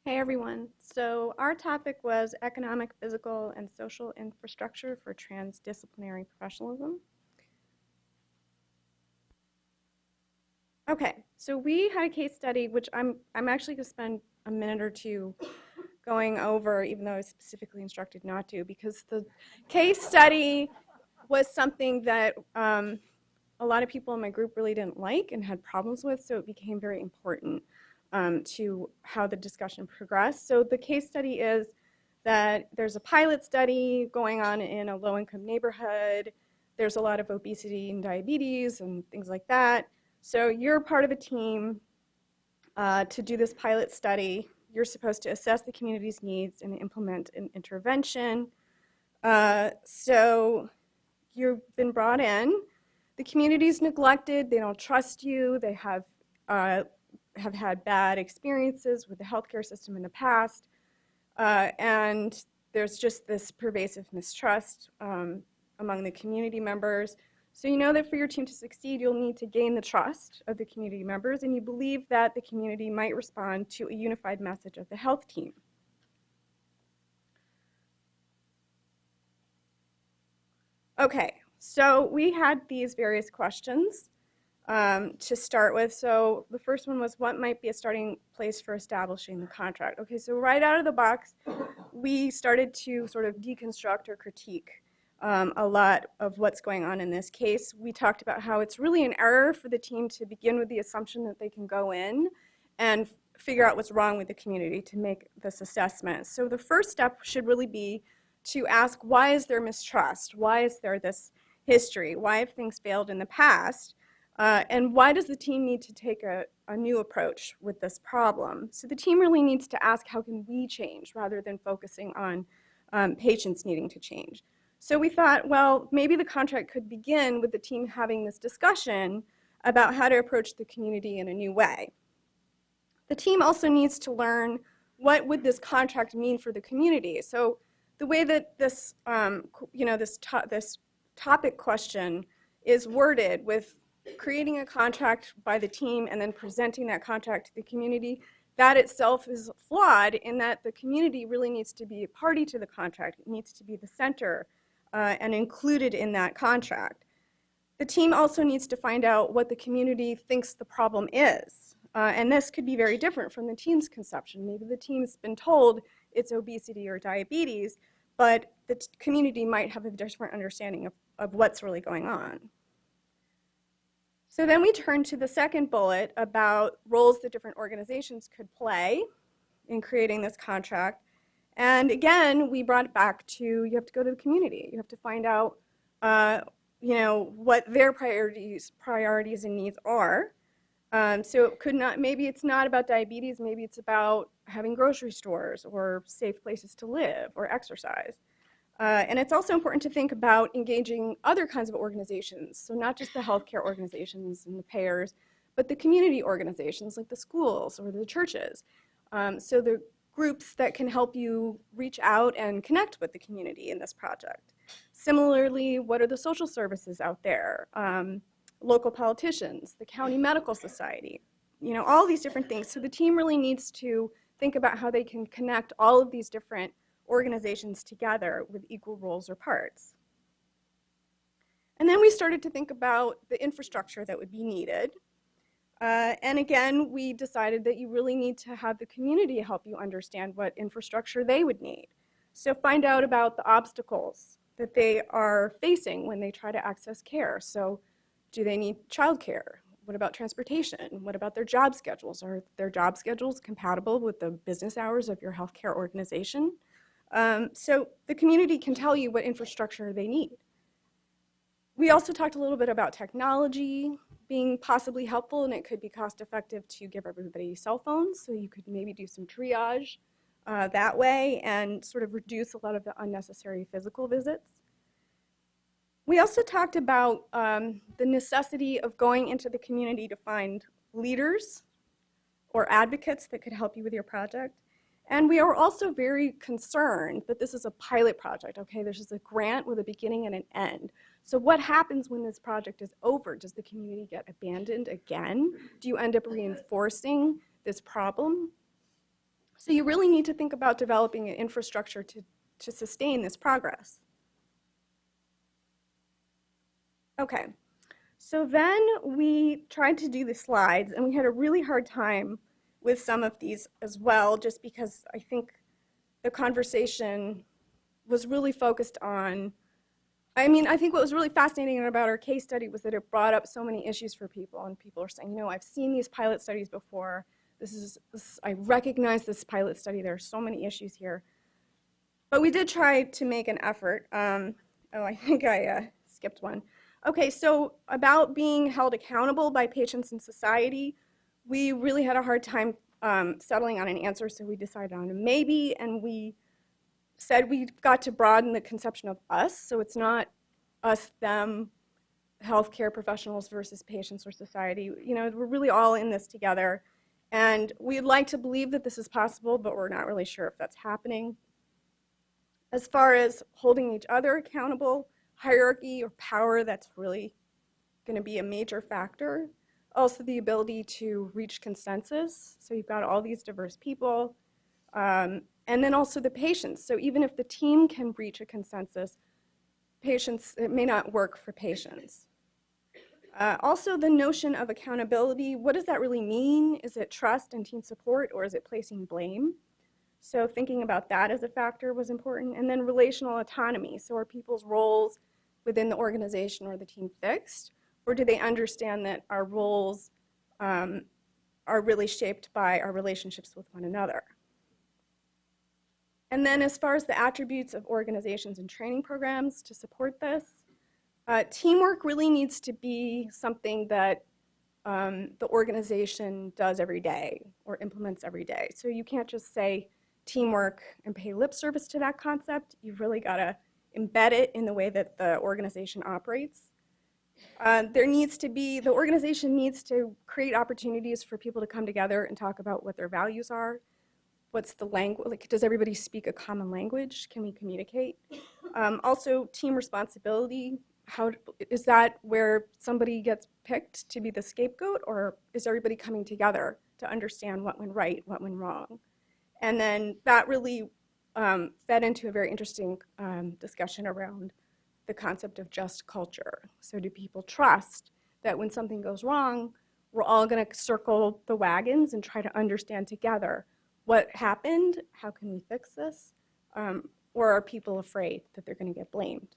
Hey everyone. So our topic was economic, physical, and social infrastructure for transdisciplinary professionalism. Okay, so we had a case study, which I'm actually going to spend a minute or two going over, even though I was specifically instructed not to, because the case study was something that a lot of people in my group really didn't like and had problems with, so it became very important to how the discussion progressed. So the case study is that there's a pilot study going on in a low-income neighborhood. There's a lot of obesity and diabetes and things like that. So you're part of a team to do this pilot study. You're supposed to assess the community's needs and implement an intervention. So you've been brought in. The community's neglected. They don't trust you. They have had bad experiences with the healthcare system in the past. And there's just this pervasive mistrust among the community members. So you know that for your team to succeed, you'll need to gain the trust of the community members, and you believe that the community might respond to a unified message of the health team. Okay, so we had these various questions to start with. So the first one was, what might be a starting place for establishing the contract? Okay, so right out of the box, we started to sort of deconstruct or critique a lot of what's going on in this case. We talked about how it's really an error for the team to begin with the assumption that they can go in and figure out what's wrong with the community to make this assessment. So the first step should really be to ask, why is there mistrust? Why is there this history? Why have things failed in the past? And why does the team need to take a new approach with this problem? So the team really needs to ask, how can we change, rather than focusing on patients needing to change. So we thought, well, maybe the contract could begin with the team having this discussion about how to approach the community in a new way. The team also needs to learn, what would this contract mean for the community? So the way that this, this topic question is worded, with creating a contract by the team and then presenting that contract to the community, that itself is flawed, in that the community really needs to be a party to the contract. It needs to be the center and included in that contract. The team also needs to find out what the community thinks the problem is. And this could be very different from the team's conception. Maybe the team's been told it's obesity or diabetes, but the community might have a different understanding of what's really going on. So then we turn to the second bullet about roles that different organizations could play in creating this contract. And again, we brought it back to, you have to go to the community. You have to find out what their priorities and needs are. So it could not, maybe it's not about diabetes, maybe it's about having grocery stores or safe places to live or exercise. And it's also important to think about engaging other kinds of organizations. So not just the healthcare organizations and the payers, but the community organizations like the schools or the churches. So the groups that can help you reach out and connect with the community in this project. Similarly, what are the social services out there? Local politicians, the county medical society, all these different things. So the team really needs to think about how they can connect all of these different organizations together with equal roles or parts. And then we started to think about the infrastructure that would be needed. And again, we decided that you really need to have the community help you understand what infrastructure they would need. So find out about the obstacles that they are facing when they try to access care. So do they need childcare? What about transportation? What about their job schedules? Are their job schedules compatible with the business hours of your healthcare organization? So the community can tell you what infrastructure they need. We also talked a little bit about technology being possibly helpful, and it could be cost effective to give everybody cell phones, so you could maybe do some triage that way and sort of reduce a lot of the unnecessary physical visits. We also talked about the necessity of going into the community to find leaders or advocates that could help you with your project. And we are also very concerned that this is a pilot project, okay? This is a grant with a beginning and an end. So what happens when this project is over? Does the community get abandoned again? Do you end up reinforcing this problem? So you really need to think about developing an infrastructure to sustain this progress. Okay, so then we tried to do the slides, and we had a really hard time with some of these as well, just because I think the conversation was really focused on, I mean, I think what was really fascinating about our case study was that it brought up so many issues for people, and people are saying, you know, I've seen these pilot studies before. I recognize this pilot study. There are so many issues here. But we did try to make an effort. I think I skipped one. Okay, so about being held accountable by patients in society, we really had a hard time settling on an answer, so we decided on a maybe, and we said we've got to broaden the conception of us, so it's not us, them, healthcare professionals versus patients or society. You know, we're really all in this together, and we'd like to believe that this is possible, but we're not really sure if that's happening. As far as holding each other accountable, hierarchy or power, that's really going to be a major factor. Also, the ability to reach consensus. So you've got all these diverse people. And then also the patients. So even if the team can reach a consensus, patients, it may not work for patients. Also, the notion of accountability. What does that really mean? Is it trust and team support, or is it placing blame? So thinking about that as a factor was important. And then relational autonomy. So are people's roles within the organization or the team fixed? Or do they understand that our roles are really shaped by our relationships with one another? And then as far as the attributes of organizations and training programs to support this, teamwork really needs to be something that the organization does every day or implements every day. So you can't just say teamwork and pay lip service to that concept. You've really got to embed it in the way that the organization operates. The organization needs to create opportunities for people to come together and talk about what their values are. What's the language, like, does everybody speak a common language? Can we communicate? Also, team responsibility. How is that where somebody gets picked to be the scapegoat, or is everybody coming together to understand what went right, what went wrong? And then that really fed into a very interesting discussion around the concept of just culture. So do people trust that when something goes wrong, we're all going to circle the wagons and try to understand together what happened, how can we fix this, or are people afraid that they're going to get blamed?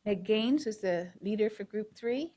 Meg Gaines is the leader for Group 3.